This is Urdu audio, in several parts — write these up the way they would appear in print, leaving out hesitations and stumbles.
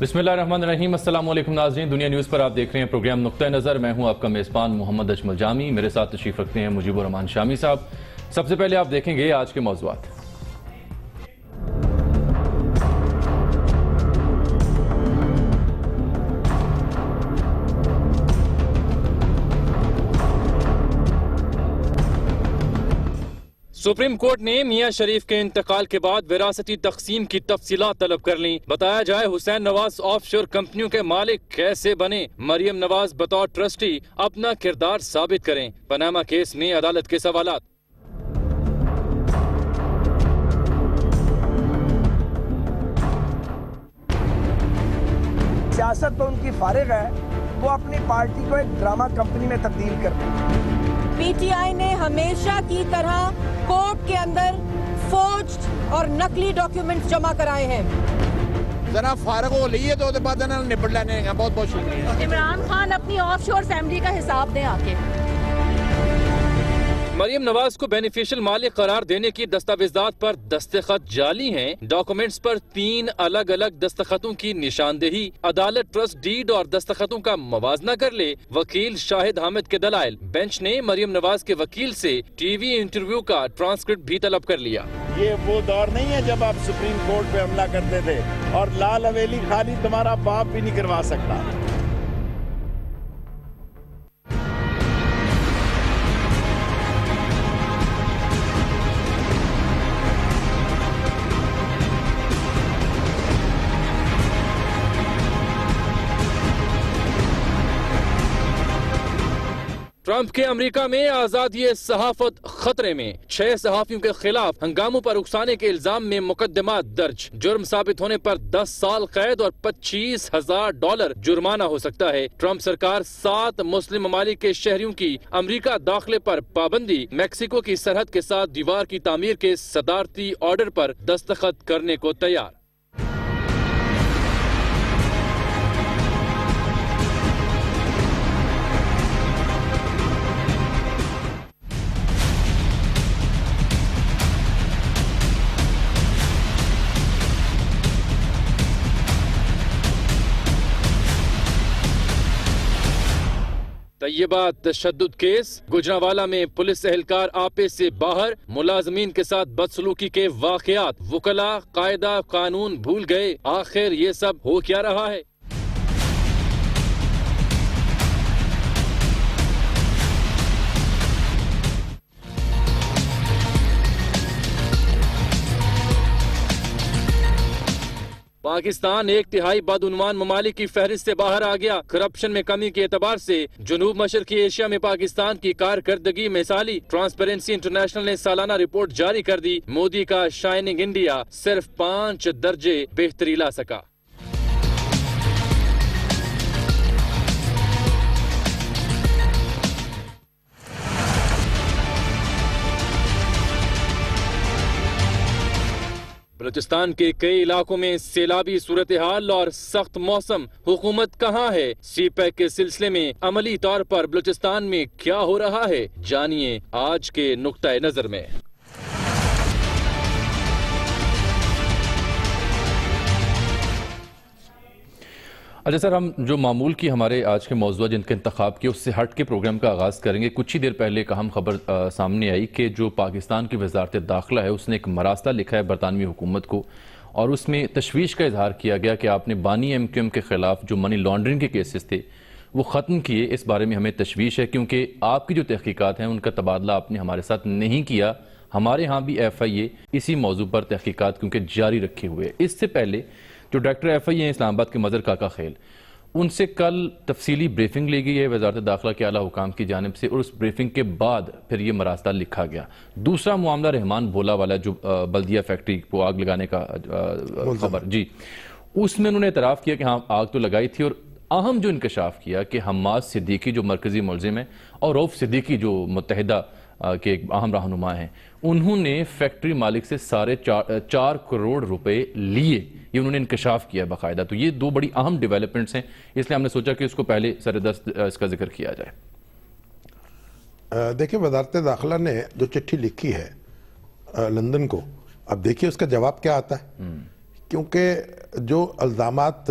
بسم اللہ الرحمن الرحیم۔ السلام علیکم ناظرین، دنیا نیوز پر آپ دیکھ رہے ہیں پروگرام نقطہ نظر۔ میں ہوں آپ کا میزبان محمد اجمل جامی، میرے ساتھ تشریف رکھتے ہیں مجیب الرحمان شامی صاحب۔ سب سے پہلے آپ دیکھیں گے آج کے موضوعات۔ سپریم کورٹ نے میاں شریف کے انتقال کے بعد وراثتی تقسیم کی تفصیلات طلب کر لیں۔ بتایا جائے حسین نواز آف شور کمپنیوں کے مالک کیسے بنے، مریم نواز بطور ٹرسٹی اپنا کردار ثابت کریں۔ پاناما کیس میں عدالت کے سوالات۔ سیاست تو ان کی فارغ ہے، وہ اپنی پارٹی کو ایک ڈرامہ کمپنی میں تبدیل کرتے ہیں۔ پی ٹی آئی نے ہمیشہ کی طرح کورٹ کے اندر فورجڈ اور نقلی ڈاکیومنٹس جمع کرائے ہیں۔ ذرا فارغ ہو لیے تو بعد نپٹ لینے کا بہت بہت شکریہ۔ عمران خان اپنی آف شور فیملی کا حساب دیں آ کے۔ مریم نواز کو بینیفیشل مالک قرار دینے کی دستاویزات پر دستخط جعلی ہیں۔ ڈاکومنٹس پر 3 الگ الگ دستخطوں کی نشاندہی۔ عدالت ٹرسٹ ڈیڈ اور دستخطوں کا موازنہ کر لے۔ وکیل شاہد حامد کے دلائل۔ بینچ نے مریم نواز کے وکیل سے ٹی وی انٹرویو کا ٹرانسکرپٹ بھی طلب کر لیا۔ یہ وہ دور نہیں ہے جب آپ سپریم کورٹ پہ حملہ کرتے تھے اور لال حویلی خالی تمہارا باپ بھی نہیں کروا سکتا۔ ٹرمپ کے امریکہ میں آزادی صحافت خطرے میں۔ 6 صحافیوں کے خلاف ہنگاموں پر اکسانے کے الزام میں مقدمات درج۔ جرم ثابت ہونے پر 10 سال قید اور $25,000 جرمانہ ہو سکتا ہے۔ ٹرمپ سرکار 7 مسلم ممالک کے شہریوں کی امریکہ داخلے پر پابندی، میکسیکو کی سرحد کے ساتھ دیوار کی تعمیر کے صدارتی آرڈر پر دستخط کرنے کو تیار۔ طیبہ تشدد کیس۔ گجرانوالہ میں پولیس اہلکار آپے سے باہر، ملازمین کے ساتھ بدسلوکی کے واقعات۔ وکلاء قاعدہ قانون بھول گئے، آخر یہ سب ہو کیا رہا ہے؟ پاکستان 1 تہائی بدعنوان ممالک کی فہرست سے باہر آ گیا۔ کرپشن میں کمی کے اعتبار سے جنوب مشرقی ایشیا میں پاکستان کی کارکردگی مثالی۔ ٹرانسپیرنسی انٹرنیشنل نے سالانہ رپورٹ جاری کر دی۔ مودی کا شائننگ انڈیا صرف 5 درجے بہتری لا سکا۔ بلوچستان کے کئی علاقوں میں سیلابی صورتحال اور سخت موسم۔ حکومت کہاں ہے؟ سی پیک کے سلسلے میں عملی طور پر بلوچستان میں کیا ہو رہا ہے؟ جانیے آج کے نقطہ نظر میں۔ اچھا سر، ہم جو معمول کی ہمارے آج کے موضوع جن کے انتخاب کیے اس سے ہٹ کے پروگرام کا آغاز کریں گے۔ کچھ ہی دیر پہلے ایک اہم خبر سامنے آئی کہ جو پاکستان کی وزارت داخلہ ہے اس نے ایک مراسلہ لکھا ہے برطانوی حکومت کو، اور اس میں تشویش کا اظہار کیا گیا کہ آپ نے بانی ایم کیو ایم کے خلاف جو منی لانڈرنگ کے کیسز تھے وہ ختم کیے۔ اس بارے میں ہمیں تشویش ہے کیونکہ آپ کی جو تحقیقات ہیں ان کا تبادلہ آپ نے ہمارے ساتھ نہیں کیا۔ ہمارے ہاں بھی ایف آئی اے اسی موضوع پر تحقیقات کیونکہ جاری رکھے ہوئے۔ اس سے پہلے جو ڈائریکٹر ایف آئی اے ہیں اسلام آباد کے مظہر کاکا خیل، ان سے کل تفصیلی بریفنگ لی گئی ہے وزارت داخلہ کے اعلیٰ حکام کی جانب سے، اور اس بریفنگ کے بعد پھر یہ مراسلہ لکھا گیا۔ دوسرا معاملہ رحمان بھولا والا جو بلدیہ فیکٹری کو آگ لگانے کا خبر، جی اس میں انہوں نے اعتراف کیا کہ ہاں آگ تو لگائی تھی، اور اہم جو انکشاف کیا کہ حماد صدیقی جو مرکزی ملزم ہے اور رؤف صدیقی جو متحدہ کے ایک اہم رہنما ہیں، انہوں نے فیکٹری مالک سے 4.5 کروڑ روپے لیے۔ یہ انہوں نے انکشاف کیا باقاعدہ۔ تو یہ 2 بڑی اہم ڈیولپمنٹس ہیں، اس لیے ہم نے سوچا کہ اس کو پہلے سردست اس کا ذکر کیا جائے۔ دیکھیں وزارت داخلہ نے جو چٹھی لکھی ہے لندن کو، اب دیکھیے اس کا جواب کیا آتا ہے، کیونکہ جو الزامات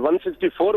164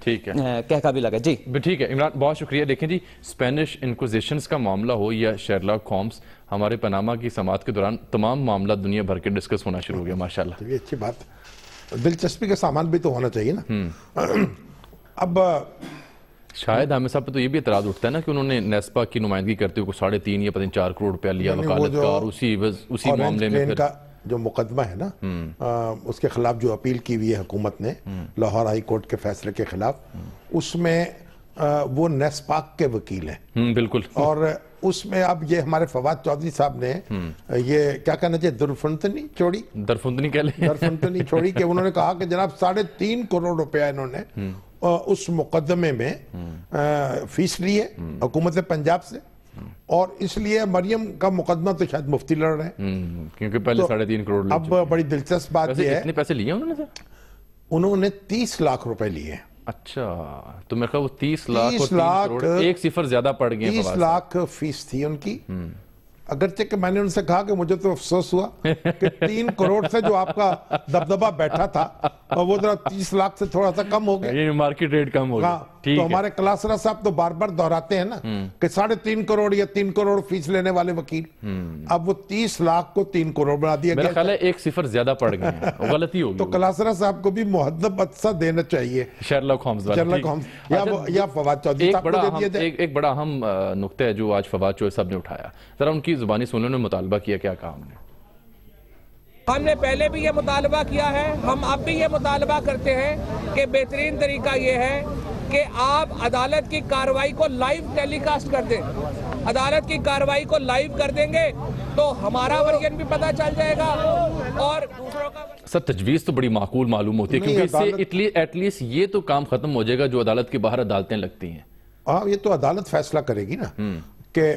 ٹھیک ہے کہکا بھی لگا. جی ٹھیک ہے عمران بہت شکریہ. دیکھیں جی اسپینش انکوزیشنز کا معاملہ ہو یا شیرلاک ہومز، ہمارے پاناما کی سماعت کے دوران تمام معاملہ دنیا بھر کے ڈسکس ہونا شروع ہو گیا ماشاءاللہ. یہ اچھی بات، دلچسپی کا سامان بھی تو ہونا چاہیے نا. اب شاہد حامد صاحب پہ تو یہ بھی اعتراض اٹھتا ہے نا کہ انہوں نے نیسپا کی نمائندگی کرتے ہوئے 3.5 یا 4 کروڑ روپیہ لیا وکالت کا، اور اسی معاملے میں کا جو مقدمہ ہے نا اس کے خلاف جو اپیل کی ہوئی ہے حکومت نے لاہور ہائی کورٹ کے فیصلے کے خلاف، اس میں وہ نیسپاک کے وکیل ہیں. بالکل. اور اس میں اب یہ ہمارے فواد چودھری صاحب نے یہ کیا کہنا چاہیے درفنتنی کہہ لیں درفنتنی چھوڑی کہ انہوں نے کہا کہ جناب 3.5 کروڑ روپیہ انہوں نے اس مقدمے میں فیس لی ہے حکومت پنجاب سے، اور اس لیے مریم کا مقدمہ تو شاید مفتی لڑ رہے ہیں کیونکہ پہلے 3.5 کروڑ. اب بڑی دلچسپ بات یہ ہے کتنے پیسے لیے انہوں نے؟ انہوں نے 30 لاکھ روپے لیے. اچھا تو میرے خیال وہ 30 لاکھ ایک صفر زیادہ پڑ گئے. 30 لاکھ فیس تھی ان کی، اگرچہ کہ میں نے ان سے کہا کہ مجھے تو افسوس ہوا کہ 3 کروڑ سے جو آپ کا دبدبہ بیٹھا تھا وہ ذرا 30 لاکھ سے تھوڑا سا کم ہو گیا. یہ مارکیٹ ریٹ کم ہو گیا. تو ہمارے کلاسرا صاحب تو بار بار دہراتے ہیں نا کہ 3.5 کروڑ یا 3 کروڑ فیس لینے والے وکیل، اب وہ 30 لاکھ کو 3 کروڑ بنا دیا گیا. میرا خیال ہے ایک صفر زیادہ پڑ گئے ہیں، غلطی ہوگی. تو کلاسرا صاحب کو بھی مہذب عطسہ دینا چاہیے. شیرلاک ہومز یا فواد چودھری صاحب کو دے دیا جائے. ایک بڑا اہم نقطہ ہے جو آج فواد چودھری صاحب نے اٹھایا، ذرا ان کی زبانی سننے میں مطالبہ کیا، کیا کہا ہم نے؟ ہم نے پہلے بھی یہ مطالبہ کیا ہے، ہم اب بھی یہ مطالبہ کرتے ہیں کہ بہترین طریقہ یہ ہے کہ آپ عدالت کی کارروائی کو لائیو ٹیلی کاسٹ کر دیں. عدالت کی کارروائی کو لائیو کر دیں گے تو ہمارا ورژن بھی پتہ چل جائے گا اور دوسروں کا. سر تجویز تو بڑی معقول معلوم ہوتی ہے کیونکہ اس سے ایٹ لیسٹ یہ تو کام ختم ہو جائے گا جو عدالت کے باہر عدالتیں لگتی ہیں. ہاں یہ تو عدالت فیصلہ کرے گی نا کہ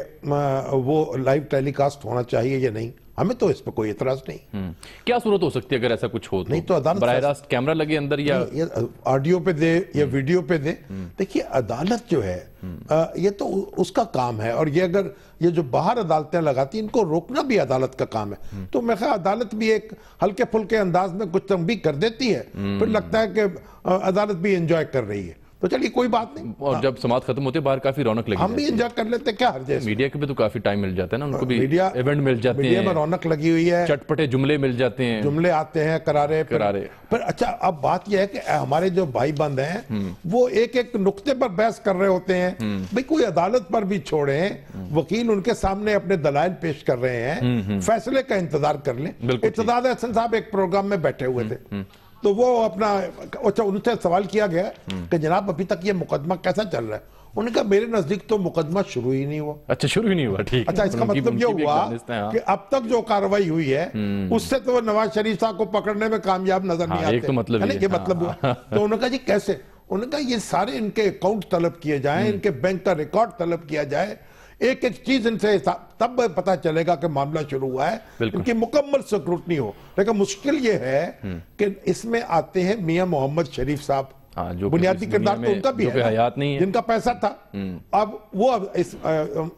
وہ لائیو ٹیلی کاسٹ ہونا چاہیے یا نہیں. ہمیں تو اس پہ کوئی اعتراض نہیں. کیا صورت ہو سکتی ہے اگر ایسا کچھ ہو؟ نہیں تو عدالت براہ راست کیمرہ لگے اندر یا آڈیو پہ دے یا ویڈیو پہ دے. دیکھیے عدالت جو ہے یہ تو اس کا کام ہے، اور یہ اگر یہ جو باہر عدالتیں لگاتی ہیں ان کو روکنا بھی عدالت کا کام ہے. تو میں خیال عدالت بھی ایک ہلکے پھلکے انداز میں کچھ تنبیہ کر دیتی ہے، پھر لگتا ہے کہ عدالت بھی انجوائے کر رہی ہے، تو چلیے کوئی بات نہیں. اور جب سماعت ختم ہوتی ہے باہر کافی رونق لگی، ہم بھی انجوائے کر لیتے، کیا حرج ہے. میڈیا کے بھی تو کافی ٹائم مل جاتا ہے نا، ان کو بھی ایونٹ مل جاتے ہیں، میڈیا میں رونق لگی ہوئی ہے، چٹپٹے جملے مل جاتے ہیں، جملے آتے ہیں کرارے. پھر اچھا اب بات یہ ہے کہ ہمارے جو بھائی بند ہیں وہ ایک ایک نقطے پر بحث کر رہے ہوتے ہیں. بھئی کوئی عدالت پر بھی چھوڑیں، وکیل ان کے سامنے اپنے دلائل پیش کر رہے ہیں، فیصلے کا انتظار کر لیں. ارتضاد احسن صاحب ایک پروگرام میں بیٹھے ہوئے تھے تو وہ اپنا ان سے سوال کیا گیا کہ جناب ابھی تک یہ مقدمہ کیسا چل رہا ہے؟ انہوں نے کہا میرے نزدیک تو مقدمہ شروع ہی نہیں ہوا. اچھا شروع ہی نہیں ہوا. ٹھیک. اچھا اس کا مطلب یہ ہوا کہ اب تک جو کارروائی ہوئی ہے اس سے تو نواز شریف صاحب کو پکڑنے میں کامیاب نظر نہیں آتے. یہ مطلب ہوا. تو انہوں نے کہا جی کیسے؟ انہوں نے کہا یہ سارے ان کے اکاؤنٹ طلب کیے جائیں، ان کے بینک کا ریکارڈ طلب کیا جائے، ایک ایک چیز ان سے تب پتا چلے گا کہ معاملہ شروع ہوا ہے، ان کی مکمل سکروٹنی ہو. لیکن مشکل یہ ہے کہ اس میں آتے ہیں میاں محمد شریف صاحب، بنیادی کردار تو ان کا بھی ہے جن کا پیسہ تھا. اب وہ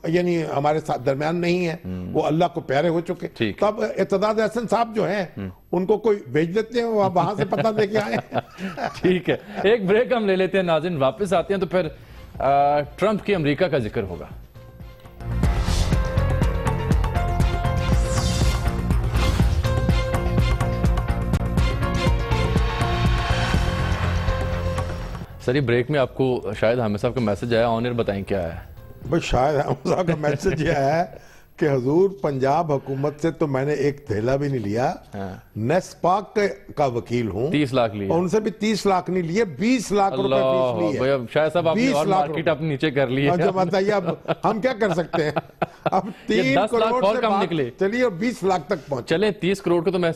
یعنی ہمارے ساتھ درمیان نہیں ہے، وہ اللہ کو پیارے ہو چکے. تب ارتضاد احسن صاحب جو ہیں ان کو کوئی بھیج دیتے ہیں، وہاں سے پتہ لے کے آئے. ٹھیک ہے ایک بریک ہم لے لیتے ہیں ناظرین، واپس آتے ہیں تو پھر ٹرمپ کی امریکہ کا ذکر ہوگا. سر یہ بریک میں آپ کو شاہد حامد صاحب کا میسج آیا، آن ایئر بتائیں کیا ہے؟ بھئی شاہد حامد صاحب کا میسج یہ ہے کہ حضور پنجاب حکومت سے تو میں نے ایک تھیلا بھی نہیں لیا، نیسپاک کا وکیل ہوں، 30 لاکھ لیا، اور ان سے بھی 30 لاکھ نہیں لیے، 20 لاکھ روپے فیس لی ہے. شاید صاحب آپ نے اور مارکیٹ اپنے نیچے کر لی ہے. جب بتائیے اب ہم کیا کر سکتے ہیں؟ اب 3 کروڑ سے بات چلیے 20 لاکھ تک پہنچ. چلیں 30 کروڑ کو تو میں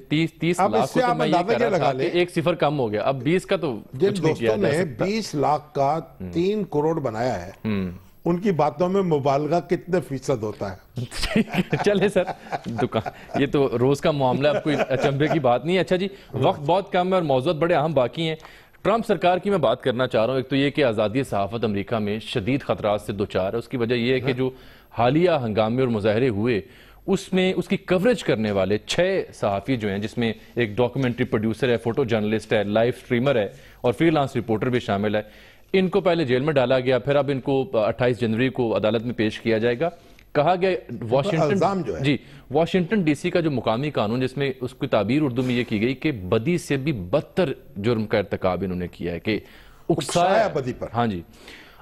30 لاکھ کو تو میں یہ کر رہا تھا کہ ایک صفر کم ہو گیا، اب 20 کا تو جن دوستوں نے 20 لاکھ کا 3 کروڑ بنایا ہے ان کی باتوں میں مبالغہ کتنے فیصد ہوتا ہے؟ چلے سر دکان یہ تو روز کا معاملہ ہے، اب کوئی اچنبے کی بات نہیں ہے. اچھا جی وقت بہت کم ہے اور موضوعات بڑے اہم باقی ہیں. ٹرمپ سرکار کی میں بات کرنا چاہ رہا ہوں. ایک تو یہ کہ آزادی صحافت امریکہ میں شدید خطرات سے دوچار ہے. اس کی وجہ یہ ہے کہ جو حالیہ ہنگامے اور مظاہرے ہوئے اس میں اس کی کوریج کرنے والے 6 صحافی جو ہیں، جس میں ایک ڈاکومنٹری پروڈیوسر ہے، فوٹو جرنلسٹ ہے، لائیو سٹریمر ہے اور فری لانس رپورٹر بھی شامل ہے، ان کو پہلے جیل میں ڈالا گیا، پھر اب ان کو 28 جنوری کو عدالت میں پیش کیا جائے گا. کہا گیا واشنگٹن ڈی سی کا جو مقامی قانون، جس میں اس کی تعبیر اردو میں یہ کی گئی کہ بدی سے بھی بدتر جرم کا ارتکاب انہوں نے کیا ہے، کہ اکسایا بدی پر. ہاں جی.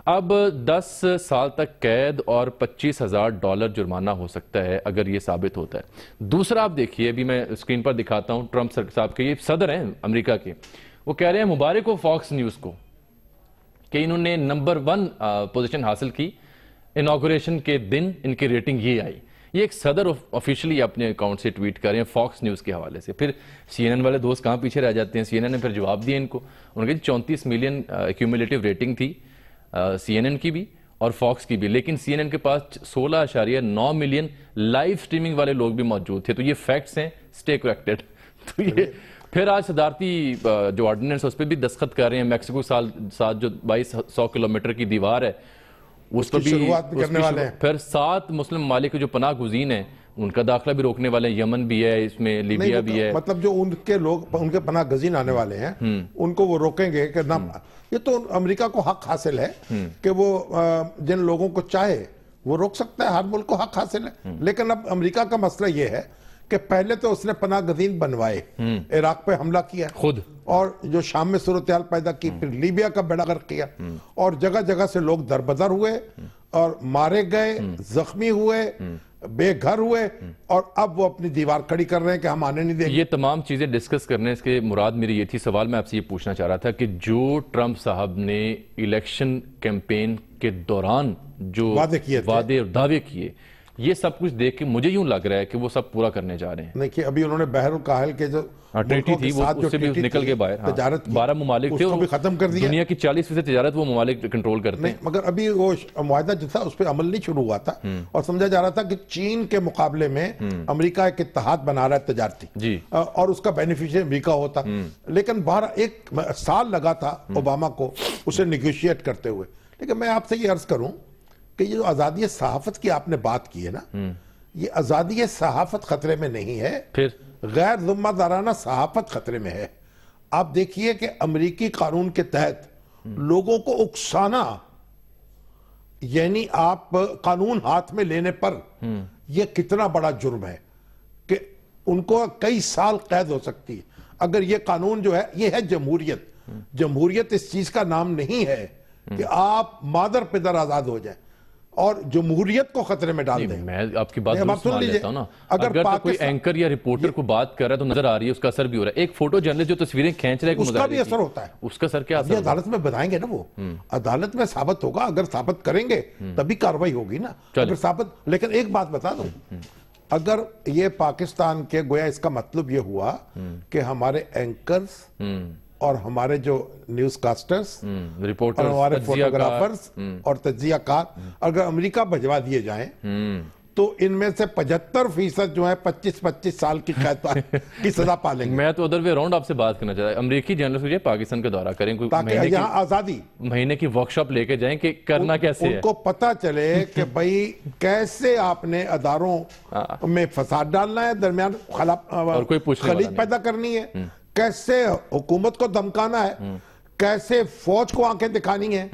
اب 10 سال تک قید اور $25,000 جرمانہ ہو سکتا ہے اگر یہ ثابت ہوتا ہے. دوسرا آپ دیکھیے، ابھی میں اسکرین پر دکھاتا ہوں، ٹرمپ صاحب کے، یہ صدر ہیں امریکہ کے، وہ کہہ رہے ہیں مبارک ہو فاکس نیوز کو کہ انہوں نے نمبر 1 پوزیشن حاصل کی. انوگریشن کے دن ان کی ریٹنگ یہ آئی. یہ ایک صدر آفیشلی اپنے اکاؤنٹ سے ٹویٹ کر رہے ہیں فاکس نیوز کے حوالے سے. پھر سی این این والے دوست کہاں پیچھے رہ جاتے ہیں. سی این این نے پھر جواب دیا ان کو، انہوں نے 34 ملین ایکیومولیٹیو ریٹنگ تھی سی این این کی بھی اور فاکس کی بھی، لیکن سی این این کے پاس 16.9 ملین لائیو سٹریمنگ والے لوگ بھی موجود تھے. تو یہ فیکٹس ہیں، سٹے کریکٹڈ. تو یہ پھر آج صدارتی جو آرڈیننس ہے اس پہ بھی دستخط کر رہے ہیں. میکسیکو ساتھ جو 2200 کلومیٹر کی دیوار ہے اس پر بھی شروعات کرنے والے ہیں. پھر 7 مسلم ممالک کے جو پناہ گزین ہیں ان کا داخلہ بھی روکنے والے ہیں. یمن بھی ہے اس میں، لیبیا بھی ہے. مطلب جو ان کے لوگ، ان کے پناہ گزین آنے والے ہیں، ان کو وہ روکیں گے کہ نہ. یہ تو امریکہ کو حق حاصل ہے کہ وہ جن لوگوں کو چاہے وہ روک سکتا ہے. ہر ملک کو حق حاصل ہے. لیکن اب امریکہ کا مسئلہ یہ ہے کہ پہلے تو اس نے پناہ گزین بنوائے، عراق پہ حملہ کیا خود، اور جو شام میں صورتحال پیدا کی، پھر لیبیا کا بیڑا غرق کیا، اور جگہ جگہ سے لوگ دربدر ہوئے اور مارے گئے، زخمی ہوئے، بے گھر ہوئے، اور اب وہ اپنی دیوار کھڑی کر رہے ہیں کہ ہم آنے نہیں دیں گے. یہ تمام چیزیں ڈسکس کرنے اس کے مراد میری یہ تھی. سوال میں آپ سے یہ پوچھنا چاہ رہا تھا کہ جو ٹرمپ صاحب نے الیکشن کیمپین کے دوران جو وعدے اور دعوے کیے، یہ سب کچھ دیکھ کے مجھے یوں لگ رہا ہے کہ وہ سب پورا کرنے جا رہے ہیں. دیکھیے ابھی انہوں نے بحر الکاہل کے جو ٹریٹی تھی وہ اس سے بھی نکل کے باہر، تجارت 12 ممالک تھے، اس کو بھی ختم کر دیا. دنیا کی 40% تجارت وہ ممالک کنٹرول کرتے ہیں. مگر ابھی وہ معاہدہ جو تھا اس پہ عمل نہیں شروع ہوا تھا، اور سمجھا جا رہا تھا کہ چین کے مقابلے میں امریکہ ایک اتحاد بنا رہا ہے تجارتی، اور اس کا بینیفیشری امریکہ ہوتا. لیکن 1 سال لگا تھا اوباما کو اسے نیگوشیٹ کرتے ہوئے. لیکن میں آپ سے یہ عرض کروں کہ یہ جو آزادی صحافت کی آپ نے بات کی ہے نا، یہ آزادی صحافت خطرے میں نہیں ہے، پھر غیر ذمہ دارانہ صحافت خطرے میں ہے. آپ دیکھیے کہ امریکی قانون کے تحت لوگوں کو اکسانا، یعنی آپ قانون ہاتھ میں لینے پر یہ کتنا بڑا جرم ہے کہ ان کو کئی سال قید ہو سکتی ہے. اگر یہ قانون جو ہے، یہ ہے جمہوریت. جمہوریت اس چیز کا نام نہیں ہے کہ آپ مادر پدر آزاد ہو جائیں اور جمہوریت کو خطرے میں ڈال دیں. میں آپ کی بات سن لیتا ہوں نا. اگر تو کوئی اینکر یا رپورٹر کو بات کر رہا ہے تو نظر آ رہی ہے، اس کا اثر بھی ہو رہا ہے. ایک فوٹو جرنلسٹ جو تصویریں کھینچ رہا ہے، اس کا بھی اثر ہوتا ہے. اس کا اثر کیا اثر؟ عدالت میں بتائیں گے نا، وہ عدالت میں ثابت ہوگا. اگر ثابت کریں گے تبھی کاروائی ہوگی نا. اگر ثابت، لیکن ایک بات بتا دوں، اگر یہ پاکستان کے، گویا اس کا مطلب یہ ہوا کہ ہمارے اینکرز اور ہمارے جو نیوز کاسٹرز اور ہمارے فوٹوگرافرز اور تجزیہ کار اگر امریکہ بھجوا دیے جائیں تو ان میں سے 75% جو ہے 25 سال کی قید کی سزا پالیں گے. میں تو ادھر وے راؤنڈ آپ سے بات کرنا چاہتا ہوں. امریکی جرنلسٹ جو پاکستان کا دورہ کریں، تاکہ یہاں آزادی مہینے کی ورکشاپ لے کے جائیں کہ کرنا کیسے ہے، ان کو پتہ چلے کہ بھائی کیسے آپ نے اداروں میں فساد ڈالنا ہے، درمیان خلیج پیدا کرنی ہے، کیسے حکومت کو دھمکانا ہے، کیسے فوج کو آنکھیں دکھانی ہیں،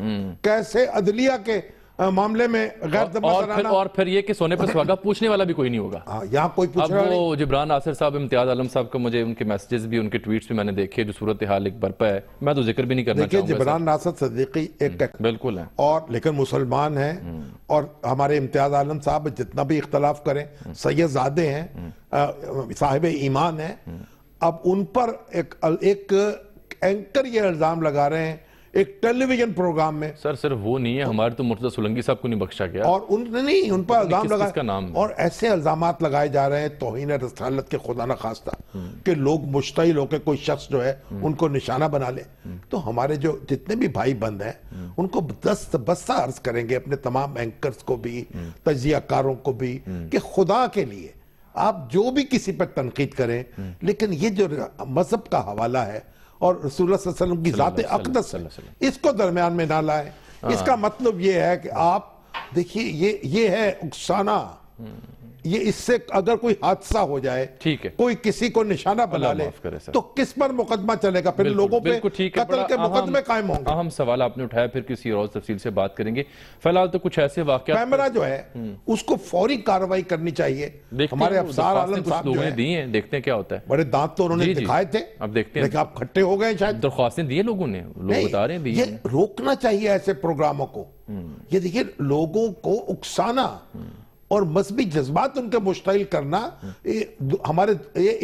کیسے عدلیہ کے معاملے میں غیر ذمہ، اور پھر یہ کہ سونے پر سہاگا پوچھنے والا بھی کوئی نہیں ہوگا. یہاں کوئی پوچھنے والا نہیں. اب وہ جبران ناصر صاحب، امتیاز عالم صاحب کا مجھے ان کے میسیجز بھی، ان کے ٹویٹس بھی میں نے دیکھے، جو صورتحال ایک برپا ہے، میں تو ذکر بھی نہیں کرنا چاہوں گا. جبران ناصر صدیقی ایک بالکل ہیں، اور لیکن مسلمان ہیں، اور ہمارے امتیاز عالم صاحب جتنا بھی اختلاف کریں سید زادے ہیں، صاحب ایمان ہیں. اب ان پر ایک اینکر یہ الزام لگا رہے ہیں ایک ٹیلی ویژن پروگرام میں. سر صرف وہ نہیں ہے، ہمارے تو مرتضی سولنگی صاحب کو نہیں بخشا گیا، اور ان پر الزام لگا، اور ایسے الزامات لگائے جا رہے ہیں توہین رسالت کے خدا نخواستہ کہ لوگ مشتعل ہو کے کوئی شخص جو ہے ان کو نشانہ بنا لے. تو ہمارے جو جتنے بھی بھائی بند ہیں ان کو دست بستہ عرض کریں گے، اپنے تمام اینکرز کو بھی، تجزیہ کاروں کو بھی، کہ خدا کے لیے آپ جو بھی کسی پر تنقید کریں، لیکن یہ جو مذہب کا حوالہ ہے اور رسول اللہ صلی اللہ علیہ وسلم کی ذات اقدس، اس کو درمیان میں نہ لائیں. اس کا مطلب یہ ہے کہ آپ دیکھیے، یہ ہے اکسانا یہ اس سے اگر کوئی حادثہ ہو جائے, ٹھیک ہے, کوئی کسی کو نشانہ بنا لے تو کس پر مقدمہ چلے گا؟ پھر لوگوں پہ قتل کے مقدمے قائم ہوں گے. اہم سوال آپ نے اٹھایا, پھر کسی اور تفصیل سے بات کریں گے. فی الحال تو کچھ ایسے واقعات, کیمرہ جو ہے اس کو فوری کارروائی کرنی چاہیے. ہمارے افسار عالم صاحب جو ہیں, دیکھتے ہیں کیا ہوتا ہے. بڑے دانت تو انہوں نے دکھائے تھے, اب دیکھتے ہیں, لیکن آپ کھٹے ہو گئے شاید. درخواستیں دیے لوگوں نے, لوگ بتا رہے ہیں. یہ روکنا چاہیے ایسے پروگراموں کو. یہ دیکھیے, لوگوں کو اکسانا اور مذہبی جذبات ان کے مشتعل کرنا ہمارے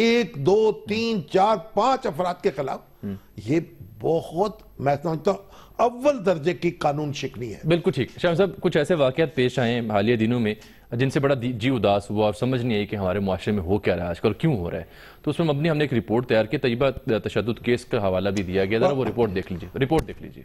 1 2 3 4 5 افراد کے خلاف, یہ بہت میں سمجھتا ہوں اول درجے کی قانون شکنی ہے. بالکل ٹھیک. شاہ صاحب, کچھ ایسے واقعات پیش آئے ہیں حالیہ دنوں میں جن سے بڑا جی اداس ہوا اور سمجھ نہیں آئی کہ ہمارے معاشرے میں ہو کیا رہا ہے آج کل, کیوں ہو رہا ہے. تو اس میں مبنی ہم نے ایک رپورٹ تیار کی, طیبہ تشدد کیس کا حوالہ بھی دیا گیا. ذرا وہ رپورٹ دیکھ لیجیے.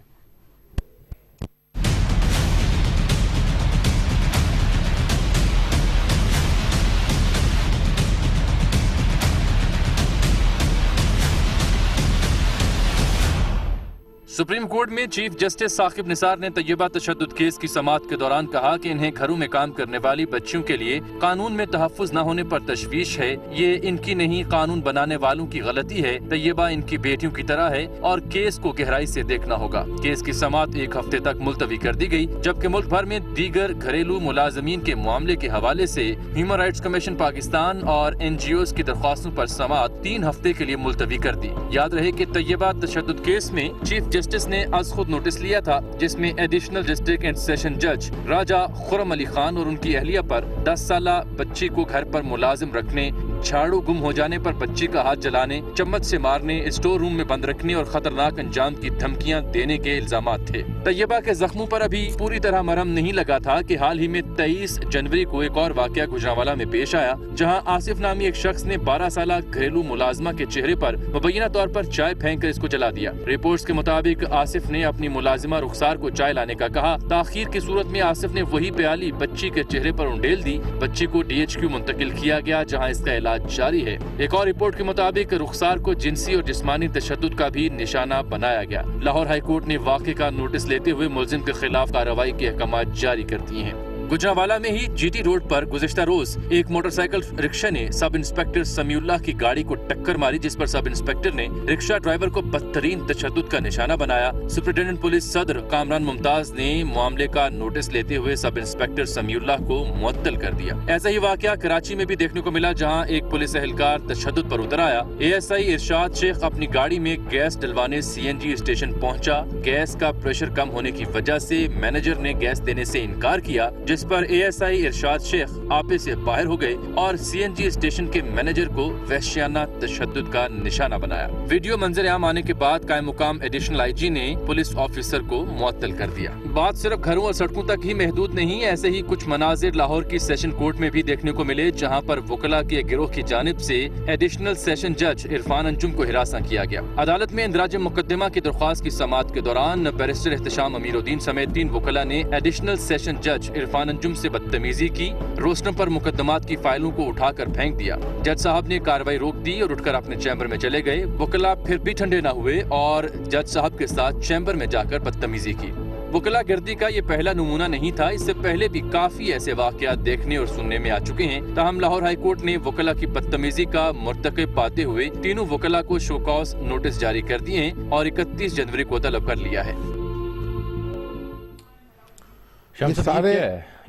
سپریم کورٹ میں چیف جسٹس ثاقب نثار نے طیبہ تشدد کیس کی سماعت کے دوران کہا کہ انہیں گھروں میں کام کرنے والی بچیوں کے لیے قانون میں تحفظ نہ ہونے پر تشویش ہے. یہ ان کی نہیں, قانون بنانے والوں کی غلطی ہے. طیبہ ان کی بیٹیوں کی طرح ہے اور کیس کو گہرائی سے دیکھنا ہوگا. کیس کی سماعت 1 ہفتے تک ملتوی کر دی گئی, جبکہ ملک بھر میں دیگر گھریلو ملازمین کے معاملے کے حوالے سے ہیومن رائٹس کمیشن پاکستان اور NGOs کی درخواستوں پر سماعت 3 ہفتے کے لیے ملتوی کر دی. یاد رہے کہ طیبہ تشدد کیس میں چیف جسٹس نے از خود نوٹس لیا تھا, جس میں ایڈیشنل ڈسٹرکٹ اینڈ سیشن جج راجہ خرم علی خان اور ان کی اہلیہ پر 10 سالہ بچی کو گھر پر ملازم رکھنے, جھاڑو گم ہو جانے پر بچی کا ہاتھ جلانے, چمچ سے مارنے, اسٹور روم میں بند رکھنے اور خطرناک انجام کی دھمکیاں دینے کے الزامات تھے. طیبہ کے زخموں پر ابھی پوری طرح مرہم نہیں لگا تھا کہ حال ہی میں 23 جنوری کو ایک اور واقعہ گجرانوالہ میں پیش آیا, جہاں آصف نامی ایک شخص نے 12 سالہ گھریلو ملازمہ کے چہرے پر مبینہ طور پر چائے پھینک کر اس کو جلا دیا. رپورٹس کے مطابق آصف نے اپنی ملازمہ رخسار کو چائے لانے کا کہا. تاخیر کی صورت میں آصف نے وہی پیالی بچی کے چہرے پر انڈیل دی. بچی کو DHQ منتقل کیا گیا, جہاں اس کا علاج جاری ہے. ایک اور رپورٹ کے مطابق رخسار کو جنسی اور جسمانی تشدد کا بھی نشانہ بنایا گیا. لاہور ہائی کورٹ نے واقعے کا نوٹس لیتے ہوئے ملزم کے خلاف کارروائی کے احکامات جاری کر دیے ہیں. گجرانوالہ میں ہی GT روڈ پر گزشتہ روز ایک موٹر سائیکل رکشہ نے سب انسپیکٹر سمیع اللہ کی گاڑی کو ٹکر ماری, جس پر سب انسپیکٹر نے رکشہ ڈرائیور کو بدترین تشدد کا نشانہ بنایا. سپرنٹینڈنٹ پولیس صدر کامران ممتاز نے معاملے کا نوٹس لیتے ہوئے سب انسپیکٹر سمیع اللہ کو معطل کر دیا. ایسا ہی واقعہ کراچی میں بھی دیکھنے کو ملا, جہاں ایک پولیس اہلکار تشدد پر اتر آیا. ASI ارشاد شیخ اپنی گاڑی میں گیس ڈلوانے CNG اسٹیشن پہنچا. گیس کا پریشر کم ہونے کی وجہ سے مینیجر نے گیس دینے سے انکار کیا, جس پر ASI ارشاد شیخ آپے سے باہر ہو گئے اور CNG اسٹیشن کے مینیجر کو وحشیانہ تشدد کا نشانہ بنایا. ویڈیو منظر عام آنے کے بعد قائم مقام ایڈیشنل IG نے پولیس آفیسر کو معطل کر دیا. بات صرف گھروں اور سڑکوں تک ہی محدود نہیں, ایسے ہی کچھ مناظر لاہور کی سیشن کورٹ میں بھی دیکھنے کو ملے, جہاں پر وکلاء کے گروہ کی جانب سے ایڈیشنل سیشن جج عرفان انجم کو ہراساں کیا گیا. عدالت میں اندراج مقدمہ کی درخواست کی سماعت کے دوران بیرسٹر احتشام امیر الدین سمیت 3 وکلاء نے ایڈیشنل سیشن جج عرفان انجم سے بدتمیزی کی. روسٹم پر مقدمات کی فائلوں کو اٹھا کر پھینک دیا. جج صاحب نے کارروائی روک دی اور اٹھ کر اپنے چیمبر میں چلے گئے. وکلاء پھر بھی ٹھنڈے نہ ہوئے اور جج صاحب کے ساتھ چیمبر میں جا کر بدتمیزی کی. وکلاء گردی کا یہ پہلا نمونہ نہیں تھا, اس سے پہلے بھی کافی ایسے واقعات دیکھنے اور سننے میں آ چکے ہیں. تاہم لاہور ہائی کورٹ نے وکلاء کی بدتمیزی کا مرتکب پاتے ہوئے تینوں وکلاء کو شو کاز نوٹس جاری کر دیے ہیں اور 31 جنوری کو طلب کر لیا ہے.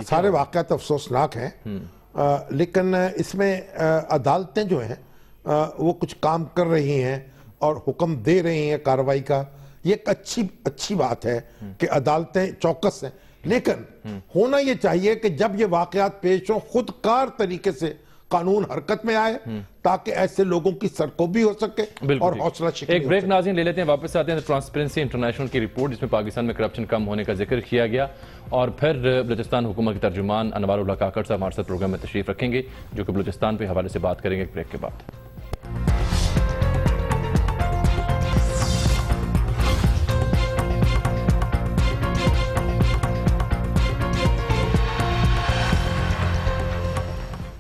سارے واقعات افسوسناک ہیں, لیکن اس میں عدالتیں جو ہیں وہ کچھ کام کر رہی ہیں اور حکم دے رہی ہیں کارروائی کا. یہ ایک اچھی بات ہے کہ عدالتیں چوکس ہیں, لیکن ہونا یہ چاہیے کہ جب یہ واقعات پیش ہوں خود کار طریقے سے قانون حرکت میں آئے تاکہ ایسے لوگوں کی سرکوبی ہو سکے اور حوصلہ شکنی. ایک بریک ناظرین لے لیتے ہیں, واپس آتے ہیں. ٹرانسپیرنسی انٹرنیشنل کی رپورٹ جس میں پاکستان میں کرپشن کم ہونے کا ذکر کیا گیا, اور پھر بلوچستان حکومت کے ترجمان انوار اللہ کاکڑ صاحب ہمارے ساتھ پروگرام میں تشریف رکھیں گے, جو کہ بلوچستان پہ حوالے سے بات کریں گے ایک بریک کے بعد.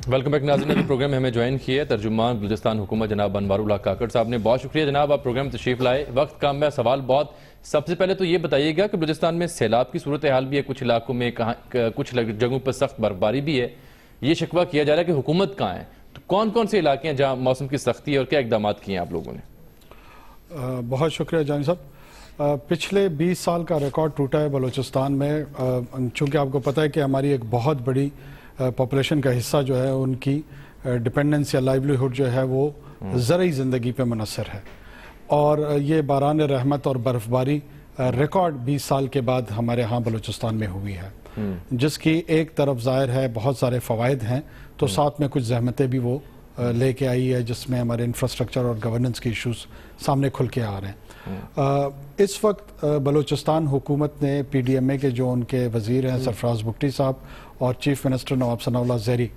ویلکم بیک ناظرین. پروگرام میں ہمیں جوائن کیا ہے ترجمان بلوچستان حکومت جناب انوار اللہ کاکڑ صاحب نے. بہت شکریہ جناب, آپ پروگرام تشریف لائے. وقت کام ہے, سوال بہت. سب سے پہلے تو یہ بتائیے گا کہ بلوچستان میں سیلاب کی صورتحال بھی ہے, کچھ علاقوں میں کچھ جگہوں پر سخت برفباری بھی ہے. یہ شکوہ کیا جا رہا ہے کہ حکومت کہاں ہے، تو کون کون سے علاقے ہیں جہاں موسم کی سختی ہے اور کیا اقدامات کیے ہیں آپ لوگوں نے؟ بہت شکریہ جانی صاحب. پچھلے 20 سال کا ریکارڈ ٹوٹا ہے بلوچستان میں. چونکہ آپ کو پتہ ہے کہ ہماری ایک بہت بڑی پاپولیشن کا حصہ جو ہے ان کی ڈپینڈنس یا لائیولیہڈ جو ہے وہ زرعی زندگی پہ منحصر ہے، اور یہ باران رحمت اور برف باری ریکارڈ 20 سال کے بعد ہمارے ہاں بلوچستان میں ہوئی ہے، جس کی ایک طرف ظاہر ہے بہت سارے فوائد ہیں، تو ساتھ میں کچھ زحمتیں بھی وہ لے کے آئی ہے، جس میں ہمارے انفراسٹرکچر اور گورننس کے ایشوز سامنے کھل کے آ رہے ہیں. اس وقت بلوچستان حکومت نے پی ڈی ایم اے کے جو ان کے وزیر ہیں سرفراز بگٹی صاحب اور چیف منسٹر نواب ثناء اللہ زہری،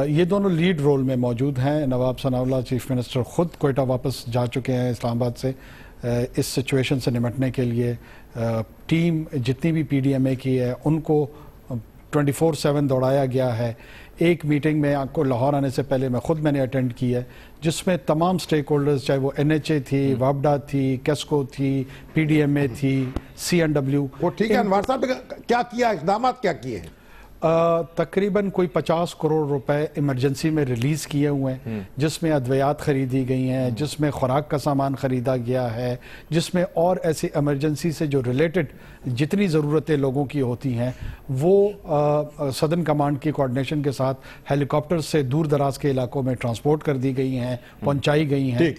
یہ دونوں لیڈ رول میں موجود ہیں. نواب ثناء اللہ چیف منسٹر خود کوئٹہ واپس جا چکے ہیں اسلام آباد سے اس سچویشن سے نمٹنے کے لیے. ٹیم جتنی بھی پی ڈی ایم اے کی ہے ان کو 24/7 دوڑایا گیا ہے. ایک میٹنگ میں آپ کو لاہور آنے سے پہلے میں نے اٹینڈ کی ہے، جس میں تمام سٹیک ہولڈرز، چاہے وہ NHA تھی، وابڈا تھی، کیسکو تھی، پی ڈی ایم اے تھی، CNW. وہ ٹھیک ہے. انوار صاحب کیا کیا، اقدامات کیا کیے ہیں؟ تقریباً کوئی 50 کروڑ روپے ایمرجنسی میں ریلیز کیے ہوئے ہیں، جس میں ادویات خریدی گئی ہیں، جس میں خوراک کا سامان خریدا گیا ہے، جس میں اور ایسی ایمرجنسی سے جو ریلیٹڈ جتنی ضرورتیں لوگوں کی ہوتی ہیں وہ سدرن کمانڈ کی کوارڈینیشن کے ساتھ ہیلی کاپٹر سے دور دراز کے علاقوں میں ٹرانسپورٹ کر دی گئی ہیں، پہنچائی گئی ہیں.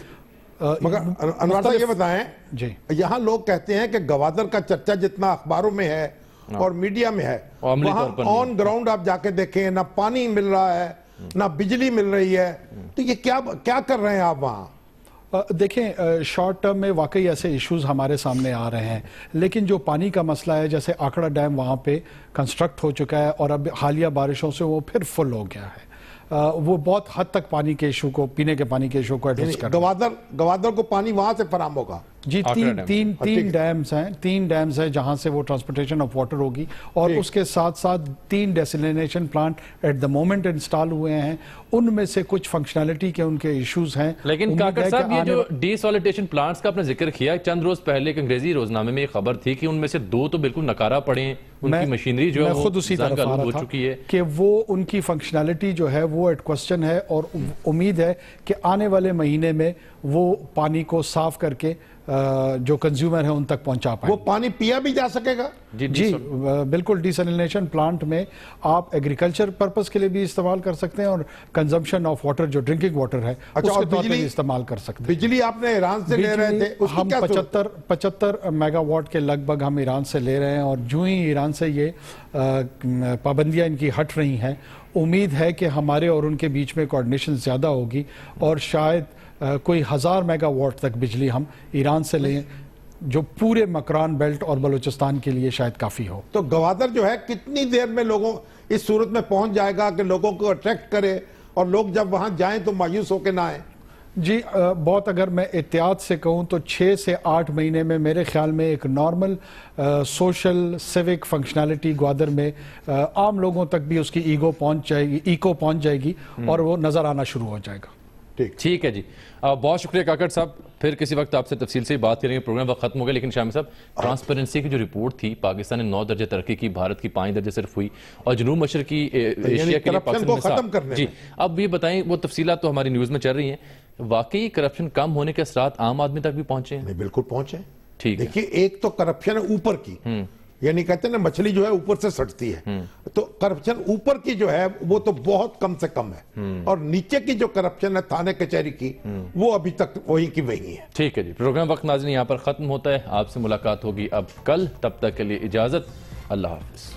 مگر انوار صاحب یہ بتائیں، جی یہاں لوگ کہتے ہیں کہ گوادر کا چرچا جتنا اخباروں میں ہے اور میڈیا میں ہے، وہاں آن گراؤنڈ آپ جا کے دیکھیں نہ پانی مل رہا ہے نہ بجلی مل رہی ہے، تو یہ کیا کر رہے ہیں آپ وہاں؟ دیکھیں شارٹ ٹرم میں واقعی ایسے ایشوز ہمارے سامنے آ رہے ہیں، لیکن جو پانی کا مسئلہ ہے، جیسے آکڑا ڈیم وہاں پہ کنسٹرکٹ ہو چکا ہے اور اب حالیہ بارشوں سے وہ پھر فل ہو گیا ہے، وہ بہت حد تک پانی کے ایشو کو، پینے کے پانی کے ایشو کو ایڈریس کر رہا ہے. گوادر کو پانی وہاں سے فراہم ہوگا؟ جی تین ڈیمز ہیں جہاں سے وہ ٹرانسپورٹیشن آف واٹر ہوگی، اور اس کے ساتھ ساتھ 3 desalination plant at the moment install ہوئے ہیں. ان میں سے کچھ فنکشنالٹی کے ان کے ایشوز ہیں. لیکن کاکڑ صاحب یہ جو ڈی سالیٹیشن پلانٹس کا اپنا ذکر کیا، چند روز پہلے ایک انگریزی روزنامے میں یہ خبر تھی کہ ان میں سے 2 تو بالکل نکارا پڑے ہیں، ان کی مشینری جو ہے میں خود اسی طرف آ رہا تھا کہ وہ ان کی فنکشنالٹی جو ہے وہ ایٹ کوسچن ہے، اور امید ہے کہ آنے والے مہینے میں وہ پانی کو صاف کر کے جو کنزیومر ہیں ان تک پہنچا پائیں. وہ پانی پیا بھی جا سکے گا؟ جی بالکل. ڈیسلینیشن پلانٹ میں آپ ایگریکلچر پرپس کے لیے بھی استعمال کر سکتے ہیں، اور کنزمپشن آف واٹر جو ڈرنکنگ واٹر ہے اس کے طور پہ بھی استعمال کر سکتے ہیں. بجلی آپ نے ایران سے لے رہے تھے، ہم 75 میگا واٹ کے لگ بھگ ہم ایران سے لے رہے ہیں، اور جو ہی ایران سے یہ پابندیاں ان کی ہٹ رہی ہیں، امید ہے کہ ہمارے اور ان کے بیچ میں کوارڈینیشن زیادہ ہوگی، اور شاید کوئی 1000 میگا واٹ تک بجلی ہم ایران سے لیں، جو پورے مکران بیلٹ اور بلوچستان کے لیے شاید کافی ہو. تو گوادر جو ہے کتنی دیر میں لوگوں اس صورت میں پہنچ جائے گا کہ لوگوں کو اٹریکٹ کرے، اور لوگ جب وہاں جائیں تو مایوس ہو کے نہ آئیں؟ جی بہت اگر میں احتیاط سے کہوں تو 6 سے 8 مہینے میں میرے خیال میں ایک normal social civic functionality Gwadar میں عام لوگوں تک بھی اس کی ایکو پہنچ جائے گی، اور وہ نظر آنا شروع ہو جائے گا. ٹھیک ہے جی. بہت شکریہ کاکڑ صاحب. پھر کسی وقت آپ سے تفصیل سے بات کریں گے. پروگرام وقت ختم ہو گیا، لیکن شامی صاحب ٹرانسپیرنسی کی جو رپورٹ تھی، پاکستان نے 9 درجے ترقی کی، بھارت کی 5 درجے صرف ہوئی، اور جنوب مشرقی ایشیا کے لیے پاکستان میں جی. اب یہ بتائیں، وہ تفصیلات تو ہماری نیوز میں چل رہی ہیں، واقعی کرپشن کم ہونے کے اثرات عام آدمی تک بھی پہنچے ہیں؟ بالکل پہنچے. ٹھیک ہے. دیکھیے ایک تو کرپشن ہے اوپر کی، یعنی کہتے ہیں نا مچھلی جو ہے اوپر سے سٹتی ہے، تو کرپشن اوپر کی جو ہے وہ تو بہت کم سے کم ہے، اور نیچے کی جو کرپشن ہے تھانے کچہری کی، وہ ابھی تک وہی کی وہی ہے. ٹھیک ہے جی. پروگرام وقت ناظرین یہاں پر ختم ہوتا ہے. آپ سے ملاقات ہوگی اب کل، تب تک کے لیے اجازت. اللہ حافظ.